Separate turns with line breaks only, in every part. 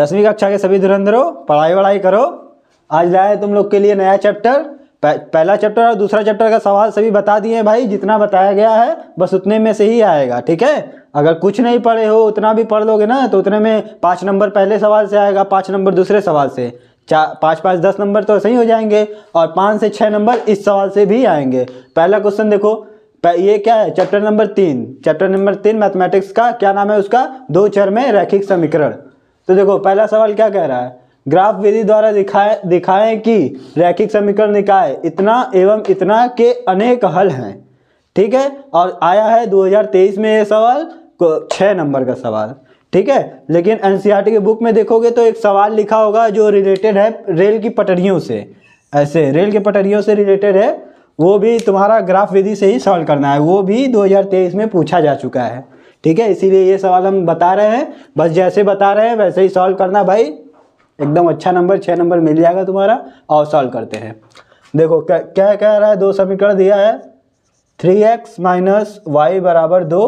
10वीं कक्षा के सभी धुरंधरों, पढ़ाई वढ़ाई करो। आज लाए तुम लोग के लिए नया चैप्टर, पहला चैप्टर और दूसरा चैप्टर का सवाल सभी बता दिए भाई। जितना बताया गया है बस उतने में से ही आएगा, ठीक है। अगर कुछ नहीं पढ़े हो उतना भी पढ़ लोगे ना तो उतने में 5 नंबर पहले सवाल से आएगा, 5 नंबर दूसरे सवाल से, 5 10 नंबर तो सही हो जाएंगे और 5 से 6 नंबर इस सवाल से भी आएंगे। पहला क्वेश्चन देखो, ये क्या है, चैप्टर नंबर 3 मैथमेटिक्स का क्या नाम है उसका, 2 चर में रैखिक समीकरण। तो देखो पहला सवाल क्या कह रहा है, ग्राफ विधि द्वारा दिखाएं कि रैखिक समीकरण निकाय इतना एवं इतना के अनेक हल हैं, ठीक है। और आया है 2023 में ये सवाल 6 नंबर का सवाल, ठीक है। लेकिन एनसीईआरटी की बुक में देखोगे तो एक सवाल लिखा होगा जो रिलेटेड है रेल की पटरियों से, ऐसे रेल की पटरियों से रिलेटेड है, वो भी तुम्हारा ग्राफ विधि से ही सॉल्व करना है, वो भी 2023 में पूछा जा चुका है, ठीक है। इसीलिए ये सवाल हम बता रहे हैं, बस जैसे बता रहे हैं वैसे ही सॉल्व करना भाई, एकदम अच्छा नंबर 6 नंबर मिल जाएगा तुम्हारा। और सॉल्व करते हैं। देखो क्या कह रहा है, 2 समीकरण दिया है, 3x - y = 2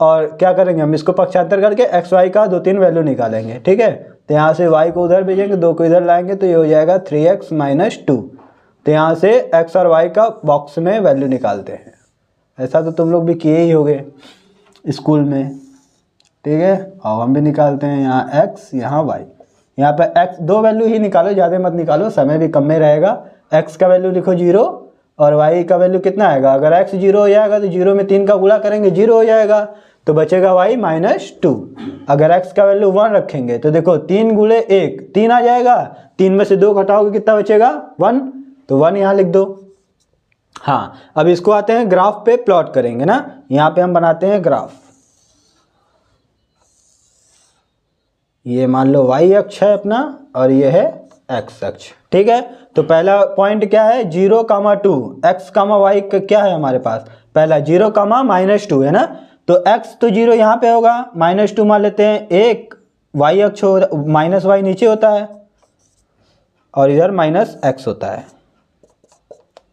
और क्या करेंगे हम इसको पक्षांतर करके x y का 2 3 वैल्यू निकालेंगे, ठीक है। तो यहाँ से y को उधर भेजेंगे, 2 को इधर लाएंगे तो ये हो जाएगा 3x - 2। तो यहाँ से x और y का बॉक्स में वैल्यू निकालते हैं। ऐसा तो तुम लोग भी किए ही होगे स्कूल में, ठीक है। और हम भी निकालते हैं, यहाँ x यहाँ y, यहाँ पे x 2 वैल्यू ही निकालो, ज़्यादा मत निकालो, समय भी कम में रहेगा। x का वैल्यू लिखो 0 और y का वैल्यू कितना आएगा, अगर x 0 हो जाएगा तो 0 में 3 का गुणा करेंगे 0 हो जाएगा, तो बचेगा y - 2। अगर x का वैल्यू 1 रखेंगे तो देखो 3 × 1 3 आ जाएगा, 3 में से 2 घटाओगे कितना बचेगा 1, तो 1 यहाँ लिख दो। हाँ, अब इसको आते हैं ग्राफ पे प्लॉट करेंगे ना, यहाँ पे हम बनाते हैं ग्राफ। ये मान लो y अक्ष है अपना और ये है x अक्ष, ठीक है। तो पहला पॉइंट क्या है, 0, 2, x, y का क्या है हमारे पास, पहला 0, -2 है ना, तो x तो 0 यहाँ पे होगा, -2 मान लेते हैं, एक y अक्ष हो, -y नीचे होता है और इधर -x होता है,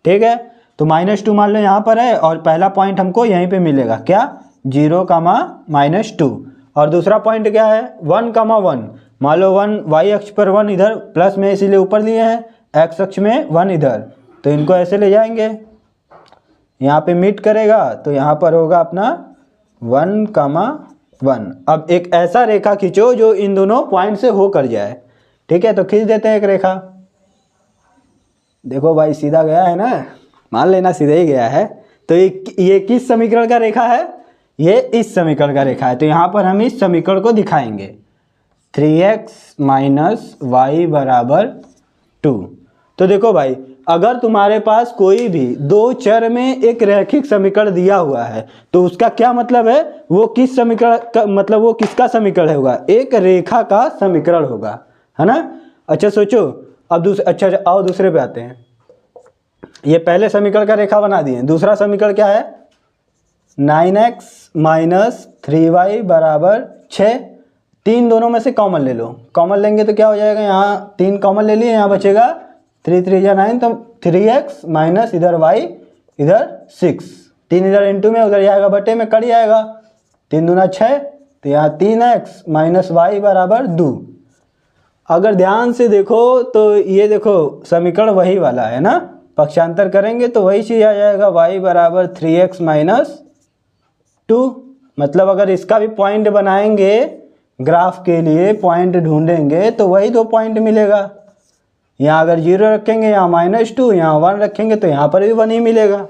ठीक है। तो -2 मान लो यहाँ पर है और पहला पॉइंट हमको यहीं पे मिलेगा, क्या, 0, -2। और दूसरा पॉइंट क्या है, 1, 1, मान लो 1 y अक्ष पर 1 इधर प्लस में इसीलिए ऊपर लिए हैं, x अक्ष में 1 इधर, तो इनको ऐसे ले जाएंगे, यहाँ पे मीट करेगा तो यहाँ पर होगा अपना 1, 1। अब एक ऐसा रेखा खींचो जो इन दोनों पॉइंट से होकर जाए, ठीक है। तो खींच देते हैं एक रेखा, देखो भाई सीधा गया है ना, मान लेना सीधा ही गया है। तो ये किस समीकरण का रेखा है, ये इस समीकरण का रेखा है। तो यहाँ पर हम इस समीकरण को दिखाएंगे, 3x - y = 2। तो देखो भाई, अगर तुम्हारे पास कोई भी 2 चर में एक रैखिक समीकरण दिया हुआ है तो उसका क्या मतलब है, वो किस समीकरण का मतलब, वो किसका समीकरण होगा, एक रेखा का समीकरण होगा, है ना। अच्छा सोचो, अब अच्छा आओ दूसरे पे आते हैं। ये पहले समीकरण का रेखा बना दिए, दूसरा समीकरण क्या है, 9x - 3y = 6। 3 दोनों में से कॉमन ले लो, कॉमन लेंगे तो क्या हो जाएगा, यहाँ 3 कॉमन ले लिए, यहाँ बचेगा 3 3 या 9, तो 3x - इधर y इधर 6, 3 इधर इंटू में उधर जाएगा बटे में कट जाएगा, 3 दूना 6, तो यहाँ 3x - y = 2। अगर ध्यान से देखो तो ये देखो समीकरण वही वाला है ना, पक्षांतर करेंगे तो वही चीज़ आ जाएगा, y = 3x - 2। मतलब अगर इसका भी पॉइंट बनाएंगे, ग्राफ के लिए पॉइंट ढूंढेंगे तो वही 2 पॉइंट मिलेगा। यहाँ अगर 0 रखेंगे, यहाँ -2, यहाँ 1 रखेंगे तो यहाँ पर भी 1 ही मिलेगा,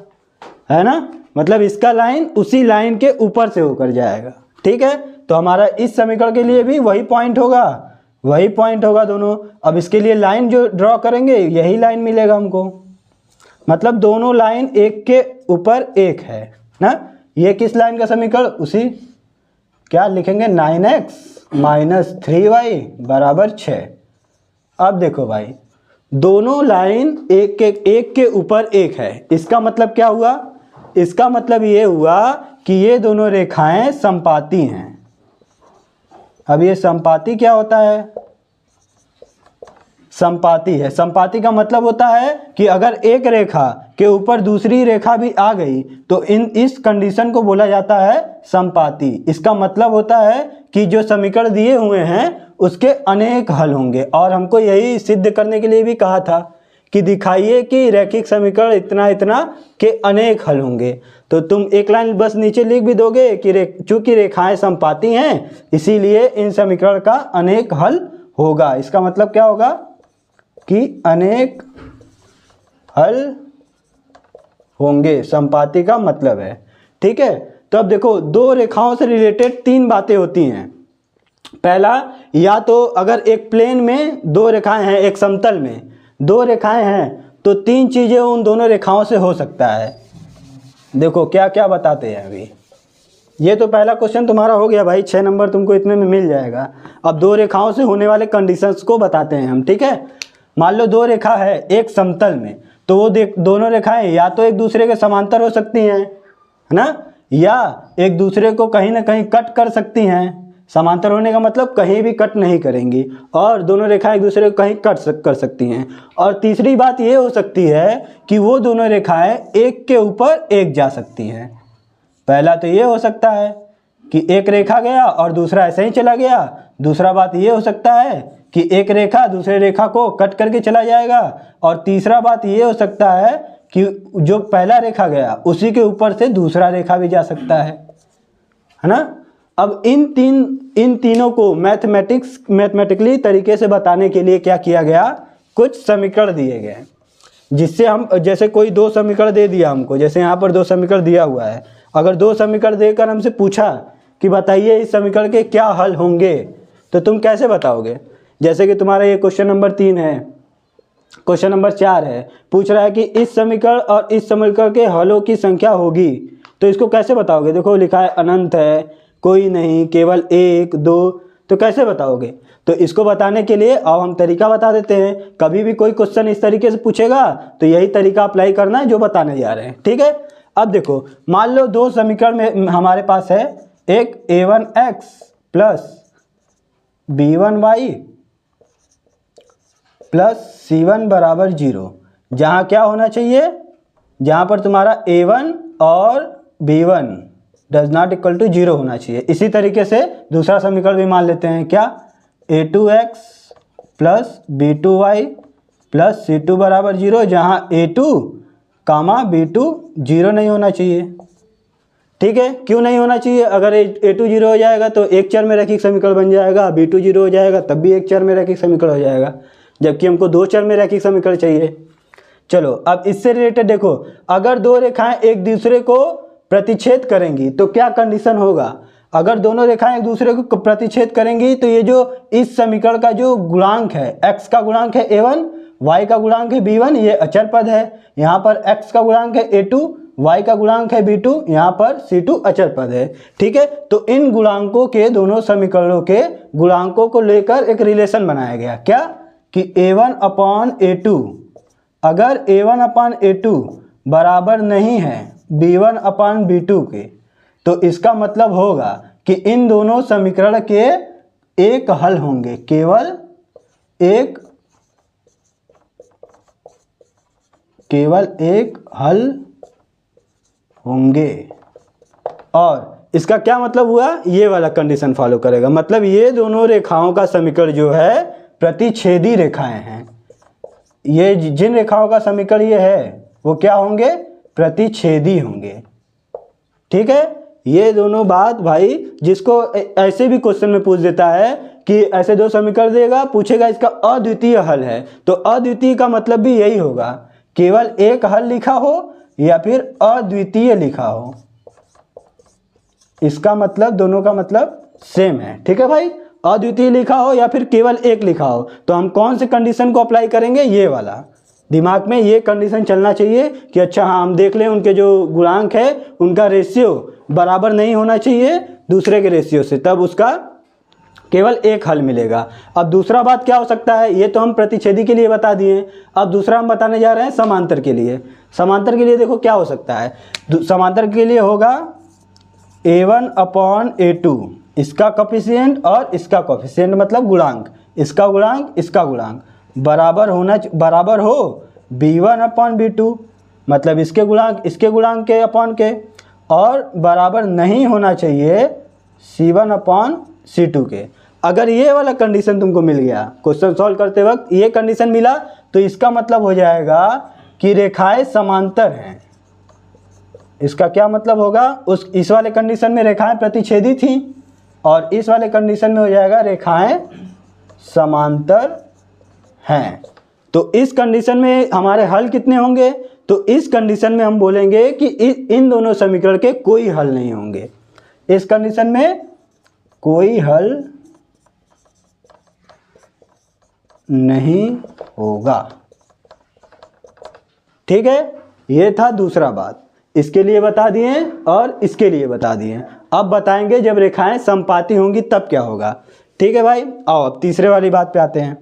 है ना। मतलब इसका लाइन उसी लाइन के ऊपर से होकर जाएगा, ठीक है। तो हमारा इस समीकरण के लिए भी वही पॉइंट होगा दोनों। अब इसके लिए लाइन जो ड्रॉ करेंगे यही लाइन मिलेगा हमको, मतलब दोनों लाइन एक के ऊपर एक है ना। ये किस लाइन का समीकरण, उसी क्या लिखेंगे, 9x - 3y = 6। अब देखो भाई, दोनों लाइन एक के ऊपर एक है, इसका मतलब क्या हुआ, इसका मतलब ये हुआ कि ये दोनों रेखाएं समपाती हैं। अब ये समपाती क्या होता है, समपाती है, समपाती का मतलब होता है कि अगर एक रेखा के ऊपर दूसरी रेखा भी आ गई तो इस कंडीशन को बोला जाता है समपाती। इसका मतलब होता है कि जो समीकरण दिए हुए हैं उसके अनेक हल होंगे। और हमको यही सिद्ध करने के लिए भी कहा था कि दिखाइए कि रैखिक समीकरण इतना इतना के अनेक हल होंगे। तो तुम एक लाइन बस नीचे लिख भी दोगे कि चूंकि रेखाएं समपाती हैं इसीलिए इन समीकरण का अनेक हल होगा। इसका मतलब क्या होगा कि अनेक हल होंगे, समपाती का मतलब है। ठीक है, तो अब देखो दो रेखाओं से रिलेटेड तीन बातें होती हैं। पहला, या तो अगर एक प्लेन में दो रेखाएं हैं, एक समतल में दो रेखाएं हैं, तो तीन चीजें उन दोनों रेखाओं से हो सकता है। देखो क्या क्या बताते हैं अभी। ये तो पहला क्वेश्चन तुम्हारा हो गया भाई, 6 नंबर तुमको इतने में मिल जाएगा। अब दो रेखाओं से होने वाले कंडीशंस को बताते हैं हम। ठीक है, मान लो दो रेखा है एक समतल में, तो वो दोनों रेखाएं या तो एक दूसरे के समांतर हो सकती हैं, है ना, या एक दूसरे को कहीं ना कहीं कट कर सकती हैं। समांतर होने का मतलब कहीं भी कट नहीं करेंगी, और दोनों रेखाएं एक दूसरे को कहीं कर सकती हैं। और तीसरी बात ये हो सकती है कि वो दोनों रेखाएं एक के ऊपर एक जा सकती हैं। पहला तो ये हो सकता है कि एक रेखा गया और दूसरा ऐसे ही चला गया। दूसरा बात ये हो सकता है कि एक रेखा दूसरे रेखा को कट करके चला जाएगा। और तीसरा बात ये हो सकता है कि जो पहला रेखा गया उसी के ऊपर से दूसरा रेखा भी जा सकता है ना। अब इन तीनों को मैथमेटिकली तरीके से बताने के लिए क्या किया गया, कुछ समीकरण दिए गए जिससे हम, जैसे कोई दो समीकरण दे दिया हमको, जैसे यहाँ पर दो समीकरण दिया हुआ है। अगर दो समीकरण देकर हमसे पूछा कि बताइए इस समीकरण के क्या हल होंगे, तो तुम कैसे बताओगे। जैसे कि तुम्हारा ये क्वेश्चन नंबर 3 है, क्वेश्चन नंबर 4 है, पूछ रहा है कि इस समीकरण और इस समीकरण के हलों की संख्या होगी, तो इसको कैसे बताओगे। देखो लिखा है अनंत है, कोई नहीं, केवल 1 2, तो कैसे बताओगे। तो इसको बताने के लिए अब हम तरीका बता देते हैं। कभी भी कोई क्वेश्चन इस तरीके से पूछेगा तो यही तरीका अप्लाई करना है जो बताने जा रहे हैं। ठीक है, अब देखो मान लो दो समीकरण में हमारे पास है एक a1x plus b1y plus c1 बराबर 0, जहाँ क्या होना चाहिए, जहाँ पर तुम्हारा a1 और b1 does not equal to 0 होना चाहिए। इसी तरीके से दूसरा समीकरण भी मान लेते हैं, क्या, a2x plus b2y plus c2 बराबर 0, जहाँ a2 कामा b2 0 नहीं होना चाहिए। ठीक है, क्यों नहीं होना चाहिए, अगर a2 0 हो जाएगा तो एक चर में रैखिक समीकरण बन जाएगा, b2 0 हो जाएगा तब भी एक चर में रैखिक समीकरण हो जाएगा, जबकि हमको दो चर में रैखिक समीकरण चाहिए। चलो अब इससे रिलेटेड देखो, अगर दो रेखाएं एक दूसरे को प्रतिच्छेद करेंगी तो क्या कंडीशन होगा। अगर दोनों रेखाएं एक दूसरे को प्रतिच्छेद करेंगी तो ये जो इस समीकरण का जो गुणांक है, x का गुणांक है a1, y का गुणांक है b1, ये अचर पद है। यहाँ पर x का गुणांक है a2, y का गुणांक है b2, यहाँ पर c2 अचर पद है। ठीक है, तो इन गुणांकों के, दोनों समीकरणों के गुणांकों को लेकर एक रिलेशन बनाया गया, क्या, कि a1 अपान a2, अगर a1 अपान a2 बराबर नहीं है b1 अपान b2 के, तो इसका मतलब होगा कि इन दोनों समीकरण के एक हल होंगे, केवल एक हल होंगे। और इसका क्या मतलब हुआ, ये वाला कंडीशन फॉलो करेगा, मतलब ये दोनों रेखाओं का समीकरण जो है प्रतिच्छेदी रेखाएं हैं। ये जिन रेखाओं का समीकरण ये है वो क्या होंगे, प्रतिच्छेदी होंगे। ठीक है, ये दोनों बात भाई, जिसको ऐसे भी क्वेश्चन में पूछ देता है कि ऐसे दो समीकरण देगा, पूछेगा इसका अद्वितीय हल है, तो अद्वितीय का मतलब भी यही होगा, केवल एक हल लिखा हो या फिर अद्वितीय लिखा हो। इसका मतलब दोनों का मतलब सेम है। ठीक है भाई, अद्वितीय लिखा हो या फिर केवल एक लिखा हो, तो हम कौन से कंडीशन को अप्लाई करेंगे, ये वाला। दिमाग में ये कंडीशन चलना चाहिए कि अच्छा हाँ, हम देख लें उनके जो गुणांक है उनका रेशियो बराबर नहीं होना चाहिए दूसरे के रेशियो से, तब उसका केवल एक हल मिलेगा। अब दूसरा बात क्या हो सकता है, ये तो हम प्रतिच्छेदी के लिए बता दिए। अब दूसरा हम बताने जा रहे हैं समांतर के लिए। समांतर के लिए देखो क्या हो सकता है, समांतर के लिए होगा a1 अपॉन a2, इसका कोफिशिएंट और इसका कोफिशिएंट मतलब गुणांक, इसका गुणांक इसका गुणांक बराबर हो b1 अपॉन b2, मतलब इसके गुणांक के अपॉन के, और बराबर नहीं होना चाहिए c1 अपॉन c2 के। अगर ये वाला कंडीशन तुमको मिल गया क्वेश्चन सॉल्व करते वक्त, ये कंडीशन मिला, तो इसका मतलब हो जाएगा कि रेखाएं समांतर हैं। इसका क्या मतलब होगा, इस वाले कंडीशन में रेखाएं प्रतिच्छेदी थी और इस वाले कंडीशन में हो जाएगा रेखाएं समांतर हैं। तो इस कंडीशन में हमारे हल कितने होंगे, तो इस कंडीशन में हम बोलेंगे कि इन दोनों समीकरण के कोई हल नहीं होंगे। इस कंडीशन में कोई हल नहीं होगा। ठीक है, ये था दूसरा बात, इसके लिए बता दिए और इसके लिए बता दिए। अब बताएंगे जब रेखाएं समपाती होंगी तब क्या होगा। ठीक है भाई, आओ अब तीसरे वाली बात पे आते हैं।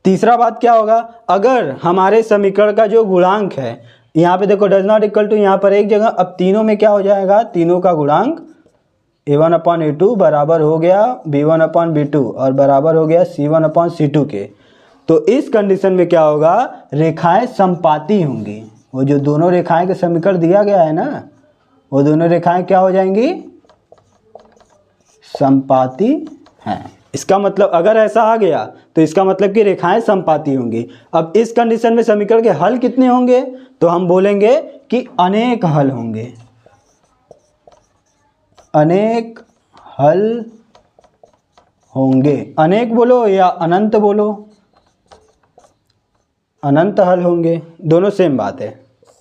तीसरा बात क्या होगा, अगर हमारे समीकरण का जो गुणांक है, यहाँ पे देखो डज नॉट इक्वल टू, यहाँ पर एक जगह, अब तीनों में क्या हो जाएगा, तीनों का गुणांक a1/a2 बराबर हो गया b1/b2 और बराबर हो गया c1/c2 के। तो इस कंडीशन में क्या होगा, रेखाएं समपाती होंगी। वो जो दोनों रेखाएं का समीकरण दिया गया है ना, वो दोनों रेखाएं क्या हो जाएंगी, समपाती हैं। इसका मतलब अगर ऐसा आ गया तो इसका मतलब कि रेखाएं समपाती होंगी। अब इस कंडीशन में समीकरण के हल कितने होंगे, तो हम बोलेंगे कि अनेक हल होंगे। अनेक हल होंगे, अनेक बोलो या अनंत बोलो, अनंत हल होंगे, दोनों सेम बात है।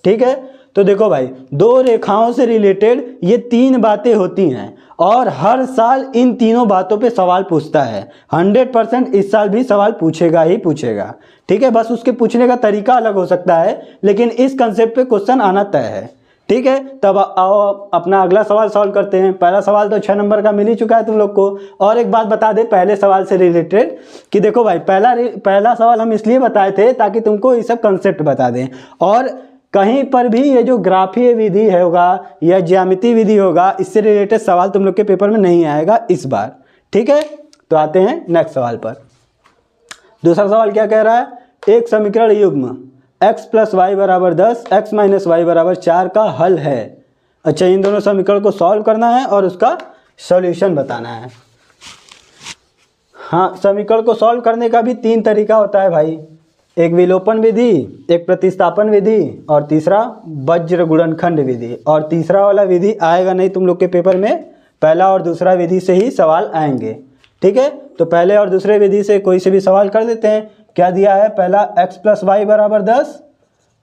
ठीक है, तो देखो भाई, दो रेखाओं से रिलेटेड ये तीन बातें होती हैं और हर साल इन तीनों बातों पे सवाल पूछता है। 100% इस साल भी सवाल पूछेगा ही पूछेगा। ठीक है, बस उसके पूछने का तरीका अलग हो सकता है, लेकिन इस कंसेप्ट पे क्वेश्चन आना तय है। ठीक है, तब आओ अपना अगला सवाल सॉल्व करते हैं। पहला सवाल तो 6 नंबर का मिल ही चुका है तुम लोग को। और एक बात बता दे पहले सवाल से रिलेटेड कि देखो भाई, पहला सवाल हम इसलिए बताए थे ताकि तुमको ये सब कंसेप्ट बता दें, और कहीं पर भी ये जो ग्राफीय विधि है होगा या ज्यामिति विधि होगा, इससे रिलेटेड सवाल तुम लोग के पेपर में नहीं आएगा इस बार। ठीक है, तो आते हैं नेक्स्ट सवाल पर। दूसरा सवाल क्या कह रहा है, एक समीकरण युग्म x + y = 10 x - y = 4 का हल है। अच्छा, इन दोनों समीकरण को सॉल्व करना है और उसका सॉल्यूशन बताना है। हाँ, समीकरण को सॉल्व करने का भी 3 तरीका होता है भाई, एक विलोपन विधि, एक प्रतिस्थापन विधि और तीसरा वज्र गुणनखंड विधि। और तीसरा वाला विधि आएगा नहीं तुम लोग के पेपर में, पहला और दूसरा विधि से ही सवाल आएंगे। ठीक है, तो पहले और दूसरे विधि से कोई से भी सवाल कर देते हैं। क्या दिया है, पहला x + y = 10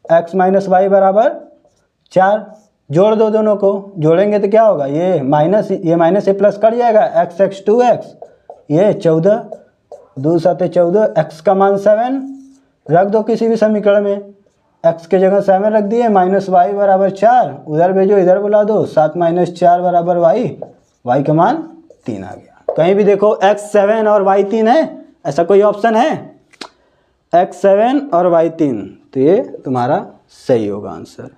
x - y = 4, जोड़ दो, दोनों को जोड़ेंगे तो क्या होगा, ये माइनस ये प्लस कट जाएगा, x 2x, ये 14, 2 × 7 = 14, x का मान 7 रख दो किसी भी समीकरण में, x के जगह 7 रख दिए, -y = 4, उधर भेजो इधर बुला दो, 7 - 4 = y, y का मान 3 आ गया। कहीं भी देखो x 7 और y 3 है, ऐसा कोई ऑप्शन है, x 7 और y 3, तो ये तुम्हारा सही होगा आंसर।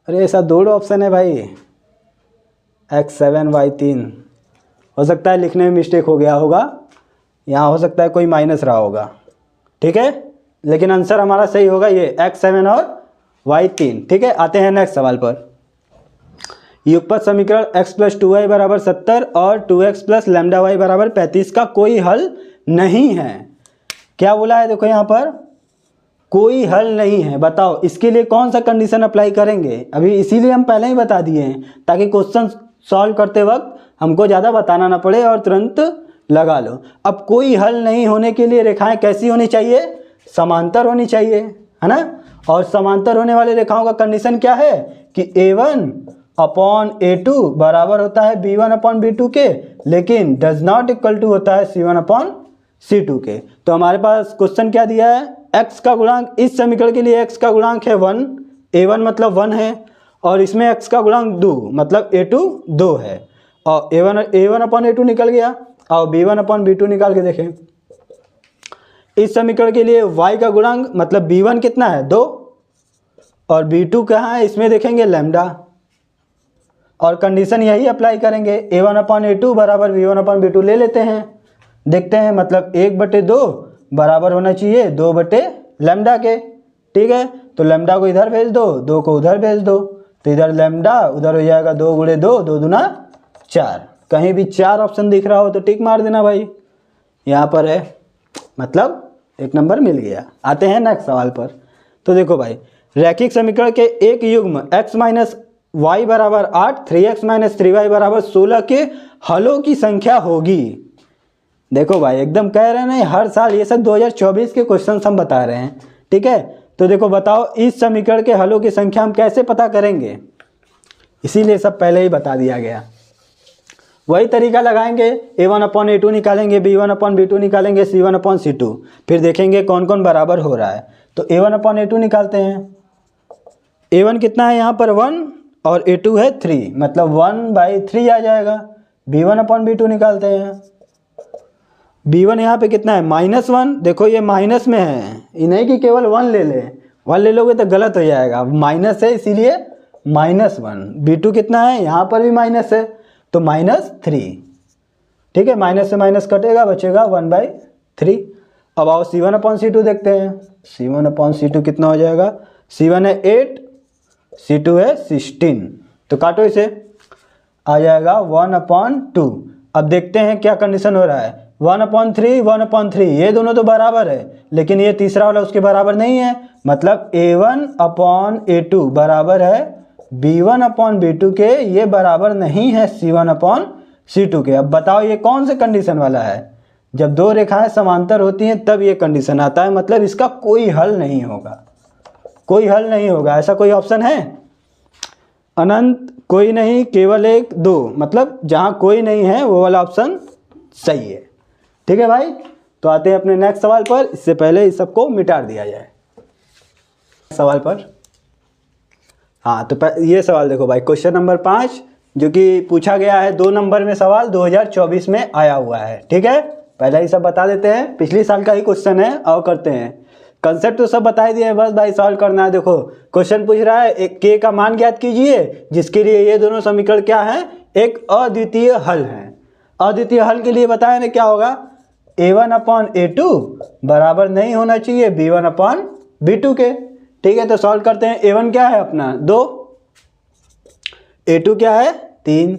अरे ऐसा 2 ऑप्शन है भाई, x 7 y 3, हो सकता है लिखने में मिस्टेक हो गया होगा, यहाँ हो सकता है कोई माइनस रहा होगा। ठीक है, लेकिन आंसर हमारा सही होगा ये x 7 और y 3। ठीक है, आते हैं नेक्स्ट सवाल पर। युगपत समीकरण x + 2y = 70 और 2x + λy = 35 का कोई हल नहीं है। क्या बोला है, देखो यहाँ पर कोई हल नहीं है। बताओ इसके लिए कौन सा कंडीशन अप्लाई करेंगे, अभी इसीलिए हम पहले ही बता दिए हैं ताकि क्वेश्चन सॉल्व करते वक्त हमको ज़्यादा बताना ना पड़े और तुरंत लगा लो। अब कोई हल नहीं होने के लिए रेखाएं कैसी होनी चाहिए, समांतर होनी चाहिए, है ना। और समांतर होने वाली रेखाओं का कंडीशन क्या है कि a1/a2 बराबर होता है b1/b2 के, लेकिन डज नॉट इक्वल टू होता है c1/c2 के। तो हमारे पास क्वेश्चन क्या दिया है, x का गुणांक, इस समीकरण के लिए x का गुणांक है 1, a1 मतलब 1 है, और इसमें x का गुणांक 2 मतलब a2 2 है, और a1/a2 निकल गया। और b1/b2 निकाल के देखें, इस समीकरण के लिए y का गुणांक मतलब b1 कितना है 2 और b2 कहाँ है, इसमें देखेंगे लैम्डा, और कंडीशन यही अप्लाई करेंगे, a1/a2 बराबर b1/b2 ले लेते हैं, देखते हैं मतलब 1/2 बराबर होना चाहिए 2/λ के। ठीक है, तो लैम्डा को इधर भेज दो, 2 को उधर भेज दो, तो इधर लैम्डा उधर हो जाएगा 2 × 2, 2 दूना 4, कहीं भी 4 ऑप्शन दिख रहा हो तो टिक मार देना भाई, यहाँ पर है, मतलब 1 नंबर मिल गया। आते हैं नेक्स्ट सवाल पर। तो देखो भाई, रैखिक समीकरण के एक युग्म x माइनस वाई बराबर 8, 3x माइनस 3y बराबर 16 के हलों की संख्या होगी। देखो भाई एकदम कह रहे हैं ना, हर साल ये सब 2024 के क्वेश्चन हम बता रहे हैं, ठीक है। तो देखो बताओ इस समीकरण के हलों की संख्या हम कैसे पता करेंगे, इसीलिए सब पहले ही बता दिया गया। वही तरीका लगाएंगे, a1/a2 निकालेंगे, b1/b2 निकालेंगे, c1/c2, फिर देखेंगे कौन कौन बराबर हो रहा है। तो a1/a2 निकालते हैं। a1 कितना है यहाँ पर 1 और a2 है 3, मतलब 1/3 आ जाएगा। b1/b2 निकालते हैं। b1 यहाँ पे कितना है -1, देखो ये माइनस में है, ये नहीं कि केवल 1 ले ले, 1 ले लोगे तो गलत हो जाएगा, माइनस है इसीलिए -1। b2 कितना है, यहाँ पर भी माइनस है तो -3, ठीक है। माइनस से माइनस कटेगा, बचेगा 1/3। अब आओ c1/c2 देखते हैं। c1/c2 कितना हो जाएगा, c1 है 8, c2 है 16, तो काटो इसे, आ जाएगा 1/2। अब देखते हैं क्या कंडीशन हो रहा है, 1/3, 1/3, ये दोनों तो बराबर है, लेकिन ये तीसरा वाला उसके बराबर नहीं है, मतलब a1/a2 बराबर है b1/b2 के, ये बराबर नहीं है c1/c2 के। अब बताओ ये कौन से कंडीशन वाला है, जब दो रेखाएं समांतर होती हैं तब ये कंडीशन आता है, मतलब इसका कोई हल नहीं होगा, कोई हल नहीं होगा। ऐसा कोई ऑप्शन है, अनंत, कोई नहीं, केवल 1, 2, मतलब जहां कोई नहीं है वो वाला ऑप्शन सही है, ठीक है भाई। तो आते हैं अपने नेक्स्ट सवाल पर, इससे पहले इस सबको मिटा दिया जाए सवाल पर। हाँ तो ये सवाल देखो भाई, क्वेश्चन नंबर 5 जो कि पूछा गया है 2 नंबर में सवाल 2024 में आया हुआ है, ठीक है। पहले ही सब बता देते हैं, पिछले साल का ही क्वेश्चन है, और करते हैं। कंसेप्ट तो सब बता ही दिए हैं, बस भाई सॉल्व करना है। देखो क्वेश्चन पूछ रहा है एक के का मान ज्ञात कीजिए, जिसके लिए ये दोनों समीकरण क्या है, एक अद्वितीय हल है। अद्वितीय हल के लिए बताया ना क्या होगा, a1/a2 बराबर नहीं होना चाहिए b1/b2 के, ठीक है। तो सॉल्व करते हैं। a1 क्या है अपना 2, a2 क्या है 3,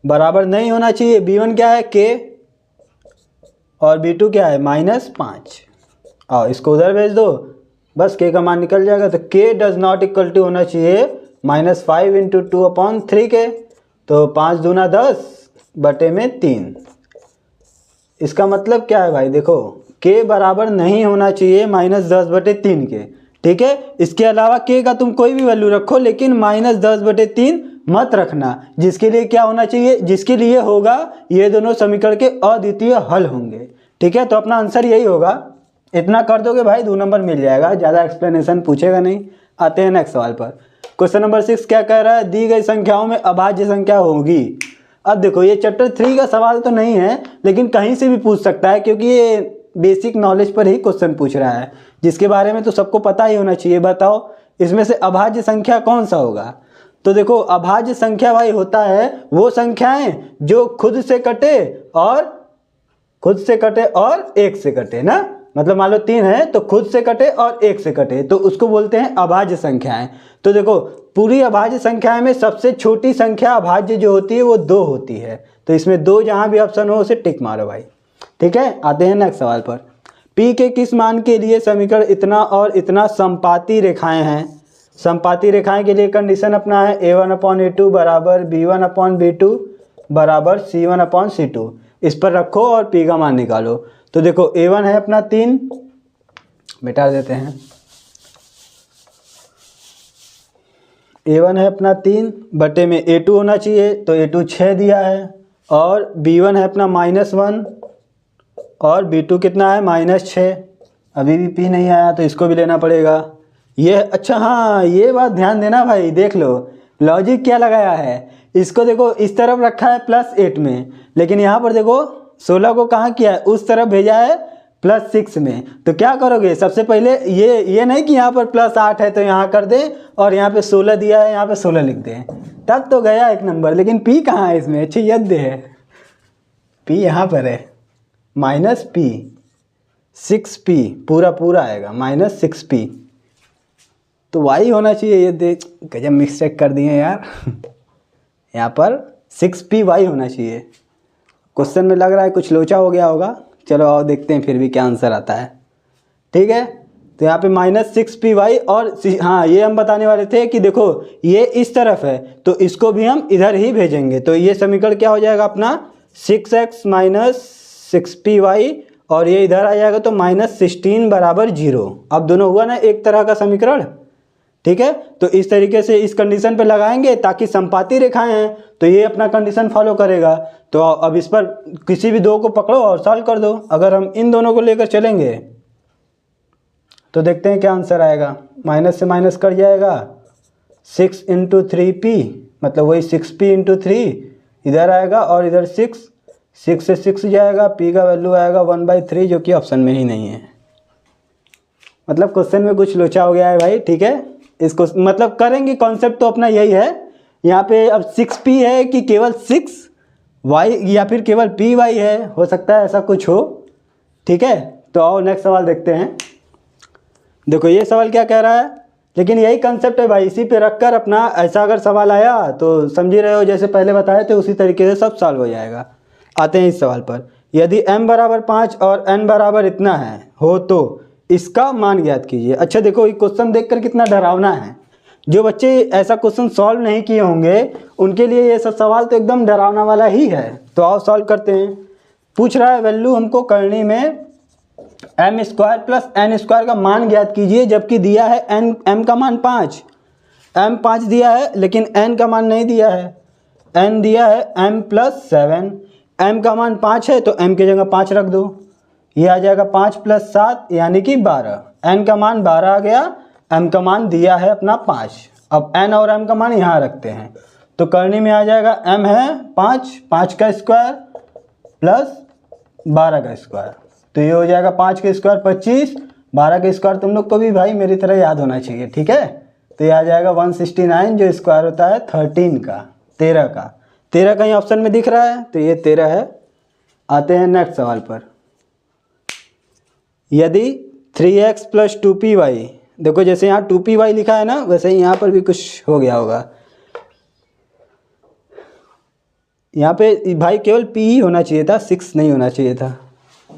बराबर नहीं होना चाहिए b1 क्या है k, और b2 क्या है -5। और इसको उधर भेज दो, बस k का मान निकल जाएगा। तो k does not equal to होना चाहिए -5 × 2/3 के, तो 5 दूना 10 बटे में 3। इसका मतलब क्या है भाई, देखो k बराबर नहीं होना चाहिए -10/3 के, ठीक है। इसके अलावा k का तुम कोई भी वैल्यू रखो, लेकिन -10/3 मत रखना, जिसके लिए क्या होना चाहिए, जिसके लिए होगा ये दोनों समीकरण के अद्वितीय हल होंगे, ठीक है। तो अपना आंसर यही होगा, इतना कर दोगे भाई 2 नंबर मिल जाएगा, ज़्यादा एक्सप्लेनेशन पूछेगा नहीं। आते हैं नेक्स्ट सवाल पर। क्वेश्चन नंबर 6 क्या कह रहा है, दी गई संख्याओं में अभाज्य संख्या होगी। अब देखो ये चैप्टर 3 का सवाल तो नहीं है, लेकिन कहीं से भी पूछ सकता है, क्योंकि ये बेसिक नॉलेज पर ही क्वेश्चन पूछ रहा है, जिसके बारे में तो सबको पता ही होना चाहिए। बताओ इसमें से अभाज्य संख्या कौन सा होगा। तो देखो अभाज्य संख्या भाई होता है वो संख्याएं जो खुद से कटे और 1 से कटे ना, मतलब मान लो 3 है तो खुद से कटे और 1 से कटे, तो उसको बोलते हैं अभाज्य संख्याएं। तो देखो पूरी अभाज्य संख्याएं में सबसे छोटी संख्या अभाज्य जो होती है वो 2 होती है, तो इसमें 2 जहां भी ऑप्शन हो उसे टिक मारो भाई, ठीक है। आते हैं नेक्स्ट सवाल पर। P के किस मान के लिए समीकरण इतना और इतना संपाती रेखाएं हैं। संपाती रेखाएं के लिए कंडीशन अपना है a1/a2 बराबर b1/b2 बराबर c1/c2। इस पर रखो और P का मान निकालो। तो देखो a1 है अपना 3, मिटा देते हैं। a1 है अपना 3 बटे में a2 होना चाहिए, तो a2 6 दिया है, और b1 है अपना -1 और b2 कितना है -6। अभी भी P नहीं आया तो इसको भी लेना पड़ेगा। ये अच्छा हाँ ये बात ध्यान देना भाई, देख लो लॉजिक क्या लगाया है। इसको देखो इस तरफ रखा है +8 में, लेकिन यहाँ पर देखो 16 को कहाँ किया है, उस तरफ भेजा है +6 में। तो क्या करोगे, सबसे पहले ये नहीं कि यहाँ पर +8 है तो यहाँ कर दें, और यहाँ पे 16 दिया है यहाँ पे 16 लिख दें, तब तो गया 1 नंबर। लेकिन P कहाँ है इसमें, अच्छी यद्य है, P यहाँ पर है -P, 6P पूरा आएगा -6P, तो y होना चाहिए। ये देख गजब मिस्टेक कर दिए यार यहाँ पर 6py होना चाहिए। क्वेश्चन में लग रहा है कुछ लोचा हो गया होगा, चलो आओ देखते हैं फिर भी क्या आंसर आता है। ठीक है, तो यहाँ पे -6py और हाँ ये हम बताने वाले थे कि देखो ये इस तरफ है तो इसको भी हम इधर ही भेजेंगे, तो ये समीकरण क्या हो जाएगा अपना 6x - 6py और ये इधर आ जाएगा तो -16 बराबर 0। अब दोनों हुआ ना एक तरह का समीकरण। ठीक है, तो इस तरीके से इस कंडीशन पे लगाएंगे ताकि संपाती रेखाएं हैं तो ये अपना कंडीशन फॉलो करेगा। तो अब इस पर किसी भी दो को पकड़ो और सॉल्व कर दो। अगर हम इन दोनों को लेकर चलेंगे तो देखते हैं क्या आंसर आएगा। माइनस से माइनस कट जाएगा, 6 × 3p मतलब वही 6p × 3 इधर आएगा और इधर 6 से 6 जाएगा, p का वैल्यू आएगा 1/3 जो कि ऑप्शन में ही नहीं है। मतलब क्वेश्चन में कुछ लोचा हो गया है भाई। ठीक है, इसको मतलब करेंगे, कॉन्सेप्ट तो अपना यही है। यहाँ पे अब 6p है कि केवल 6y या फिर केवल py है, हो सकता है ऐसा कुछ हो। ठीक है, तो आओ नेक्स्ट सवाल देखते हैं। देखो ये सवाल क्या कह रहा है, लेकिन यही कंसेप्ट है भाई, इसी पे रखकर अपना ऐसा अगर सवाल आया तो समझ ही रहे हो जैसे पहले बताए थे उसी तरीके से सब सॉल्व हो जाएगा। आते हैं इस सवाल पर। यदि m बराबर 5 और n बराबर इतना है हो तो इसका मान ज्ञात कीजिए। अच्छा देखो ये क्वेश्चन देखकर कितना डरावना है। जो बच्चे ऐसा क्वेश्चन सॉल्व नहीं किए होंगे उनके लिए ये सब सवाल तो एकदम डरावना वाला ही है। तो आओ सॉल्व करते हैं। पूछ रहा है वैल्यू हमको करनी में m² + n² का मान ज्ञात कीजिए, जबकि दिया है m का मान 5, m 5 दिया है लेकिन n का मान नहीं दिया है। n दिया है m + 7, m का मान 5 है तो m की जगह 5 रख दो, ये आ जाएगा 5 + 7 यानी कि 12। n का मान 12 आ गया, m का मान दिया है अपना 5। अब n और m का मान यहाँ रखते हैं तो करनी में आ जाएगा m है 5, 5 का स्क्वायर प्लस 12 का स्क्वायर, तो ये हो जाएगा 5 का स्क्वायर 25, 12 का स्क्वायर तुम लोग को भी भाई मेरी तरह याद होना चाहिए। ठीक है, तो ये आ जाएगा 169 जो स्क्वायर होता है 13 का, 13 का। 13 कहीं ऑप्शन में दिख रहा है तो ये 13 है। आते हैं नेक्स्ट सवाल पर। यदि 3x + 2py, देखो जैसे यहाँ 2py लिखा है ना वैसे ही यहाँ पर भी कुछ हो गया होगा। यहाँ पे भाई केवल p ही होना चाहिए था, 6 नहीं होना चाहिए था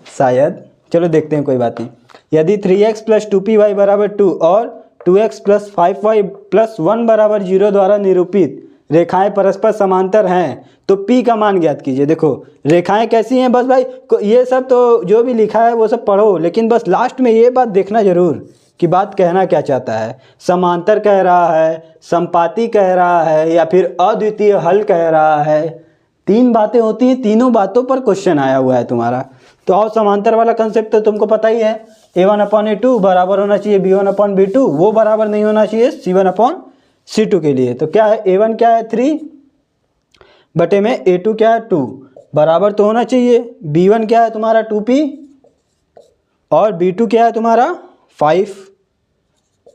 शायद। चलो देखते हैं, कोई बात नहीं। यदि 3x + 2py = 2 और 2x + 5y + 1 = 0 द्वारा निरूपित रेखाएं परस्पर समांतर हैं तो p का मान ज्ञात कीजिए। देखो रेखाएं कैसी हैं, बस भाई ये सब तो जो भी लिखा है वो सब पढ़ो, लेकिन बस लास्ट में ये बात देखना जरूर कि बात कहना क्या चाहता है। समांतर कह रहा है, संपाती कह रहा है या फिर अद्वितीय हल कह रहा है। 3 बातें होती हैं, तीनों बातों पर क्वेश्चन आया हुआ है तुम्हारा। तो और समांतर वाला कंसेप्ट तो तुमको पता ही है, a1/a2 बराबर होना चाहिए b1/b2, वो बराबर नहीं होना चाहिए c1/c2 के लिए। तो क्या है, a1 क्या है 3 बटे में a2 क्या है 2, बराबर तो होना चाहिए। b1 क्या है तुम्हारा 2p और b2 क्या है तुम्हारा 5।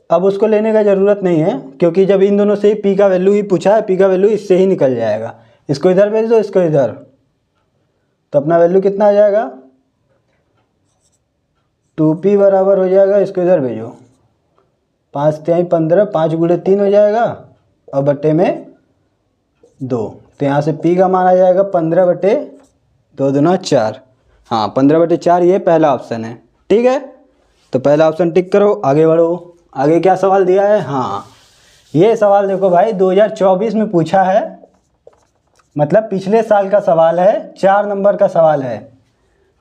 अब उसको लेने का ज़रूरत नहीं है क्योंकि जब इन दोनों से ही p का वैल्यू ही पूछा है, p का वैल्यू इससे ही निकल जाएगा। इसको इधर भेज दो, इसको इधर, तो अपना वैल्यू कितना आ जाएगा 2p बराबर हो जाएगा, इसको इधर भेजो 5 × 15, 5 × 3 हो जाएगा और बटे में 2, तो यहाँ से p का मान आ जाएगा 15/2 दूना 4। हाँ 15/4 ये पहला ऑप्शन है। ठीक है, तो पहला ऑप्शन टिक करो, आगे बढ़ो। आगे क्या सवाल दिया है, हाँ ये सवाल देखो भाई 2024 में पूछा है, मतलब पिछले साल का सवाल है, 4 नंबर का सवाल है।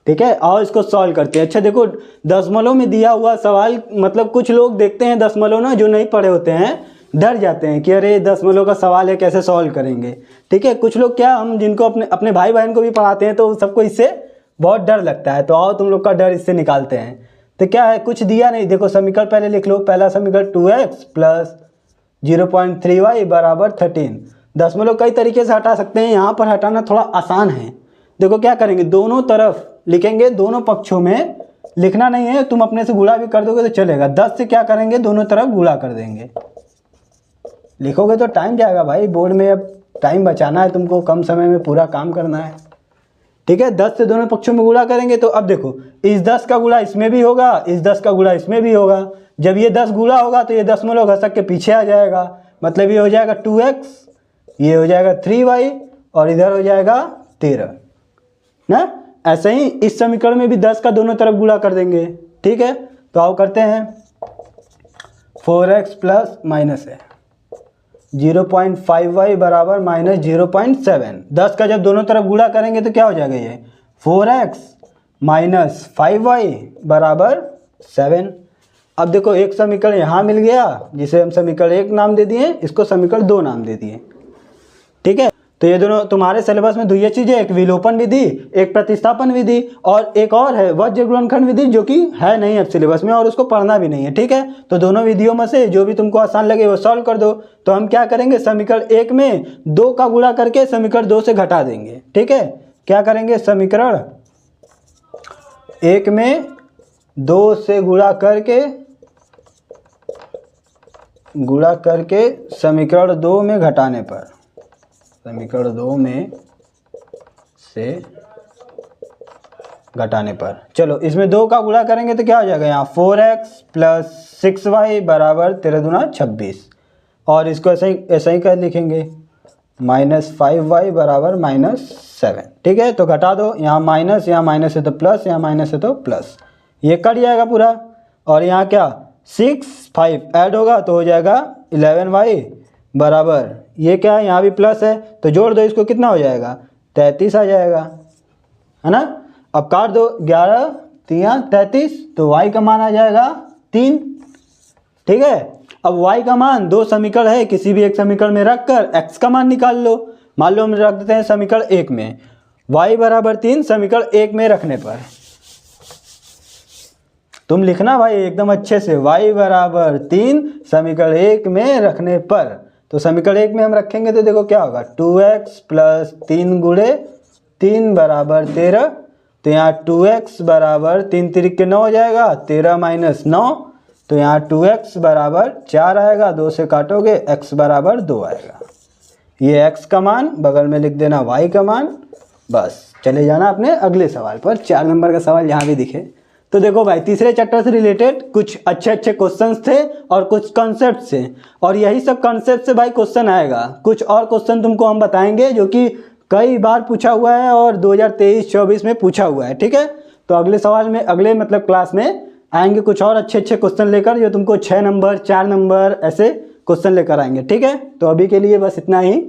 ठीक है, और इसको सॉल्व करते हैं। अच्छा देखो दशमलव में दिया हुआ सवाल, मतलब कुछ लोग देखते हैं दशमलव ना जो नहीं पढ़े होते हैं डर जाते हैं कि अरे दशमलव का सवाल है कैसे सॉल्व करेंगे। ठीक है, कुछ लोग क्या, हम जिनको अपने भाई बहन को भी पढ़ाते हैं तो सबको इससे बहुत डर लगता है। तो आओ तुम लोग का डर इससे निकालते हैं। तो क्या है, कुछ दिया नहीं, देखो समीकरण पहले लिख लो। पहला समीकरण 2x + 0.3y = 13। दशमलव कई तरीके से हटा सकते हैं, यहाँ पर हटाना थोड़ा आसान है। देखो क्या करेंगे, दोनों तरफ लिखेंगे, दोनों पक्षों में लिखना नहीं है, तुम अपने से गुणा भी कर दोगे तो चलेगा। 10 से क्या करेंगे, दोनों तरफ गुणा कर देंगे। लिखोगे तो टाइम जाएगा भाई, बोर्ड में अब टाइम बचाना है तुमको, कम समय में पूरा काम करना है। ठीक है, 10 से दोनों पक्षों में गुणा करेंगे तो अब देखो इस 10 का गुणा इसमें भी होगा, इस 10 का गुणा इसमें भी होगा। जब ये 10 गुणा होगा तो ये दशमलव घसक के पीछे आ जाएगा, मतलब ये हो जाएगा 2x, ये हो जाएगा 3y और इधर हो जाएगा 13 ना। ऐसे ही इस समीकरण में भी 10 का दोनों तरफ गुणा कर देंगे, ठीक है। तो आओ करते हैं। 4x प्लस माइनस है 0.5y बराबर माइनस 0.7। 10 का जब दोनों तरफ गुणा करेंगे तो क्या हो जाएगा, ये 4x माइनस 5y बराबर 7। अब देखो एक समीकरण यहाँ मिल गया जिसे हम समीकरण 1 नाम दे दिए, इसको समीकरण 2 नाम दे दिए, ठीक है। तो ये दोनों तुम्हारे सिलेबस में दो ये चीज़ें, एक विलोपन विधि, एक प्रतिस्थापन विधि, और एक और है वज्र गुणनखंड विधि, जो कि है नहीं अब सिलेबस में और उसको पढ़ना भी नहीं है, ठीक है। तो दोनों विधियों में से जो भी तुमको आसान लगे वो सॉल्व कर दो। तो हम क्या करेंगे, समीकरण 1 में 2 का गुणा करके समीकरण 2 से घटा देंगे, ठीक है। क्या करेंगे, समीकरण 1 में 2 से गुणा करके समीकरण 2 में घटाने पर, समीकरण 2 में से घटाने पर, चलो इसमें 2 का गुणा करेंगे तो क्या हो जाएगा, यहाँ 4x प्लस 6y बराबर 13 दूना 26, और इसको ऐसा ही कर लिखेंगे माइनस 5y बराबर माइनस 7, ठीक है। तो घटा दो, यहाँ माइनस है तो प्लस, यहाँ माइनस है तो प्लस, ये कट जाएगा पूरा। और यहाँ क्या 6 5 ऐड होगा तो हो जाएगा 11y बराबर, ये क्या है, यहाँ भी प्लस है तो जोड़ दो इसको, कितना हो जाएगा 33 आ जाएगा, है ना। अब काट दो, 11 3 33, तो y का मान आ जाएगा 3, ठीक है। अब y का मान 2 समीकरण है, किसी भी एक समीकरण में रखकर x का मान निकाल लो। मान लो हम रख देते हैं समीकरण 1 में, y बराबर 3 समीकरण 1 में रखने पर, तुम लिखना भाई एकदम अच्छे से, y बराबर 3 समीकरण 1 में रखने पर। तो समीकरण 1 में हम रखेंगे तो देखो क्या होगा, 2x प्लस 3 गुणे 3 बराबर 13, तो यहाँ 2x बराबर 3 तिरिक के 9 हो जाएगा, 13 माइनस 9, तो यहाँ 2x बराबर 4 आएगा, 2 से काटोगे x बराबर 2 आएगा। ये x का मान, बगल में लिख देना y का मान, बस चले जाना अपने अगले सवाल पर। 4 नंबर का सवाल यहाँ भी दिखे। तो देखो भाई, तीसरे चैप्टर से रिलेटेड कुछ अच्छे क्वेश्चंस थे और कुछ कॉन्सेप्ट थे, और यही सब कॉन्सेप्ट से भाई क्वेश्चन आएगा। कुछ और क्वेश्चन तुमको हम बताएंगे जो कि कई बार पूछा हुआ है और 2023-24 में पूछा हुआ है, ठीक है। तो अगले सवाल में, अगले मतलब क्लास में आएंगे कुछ और अच्छे क्वेश्चन लेकर, जो तुमको 6 नंबर 4 नंबर ऐसे क्वेश्चन लेकर आएंगे, ठीक है। तो अभी के लिए बस इतना ही।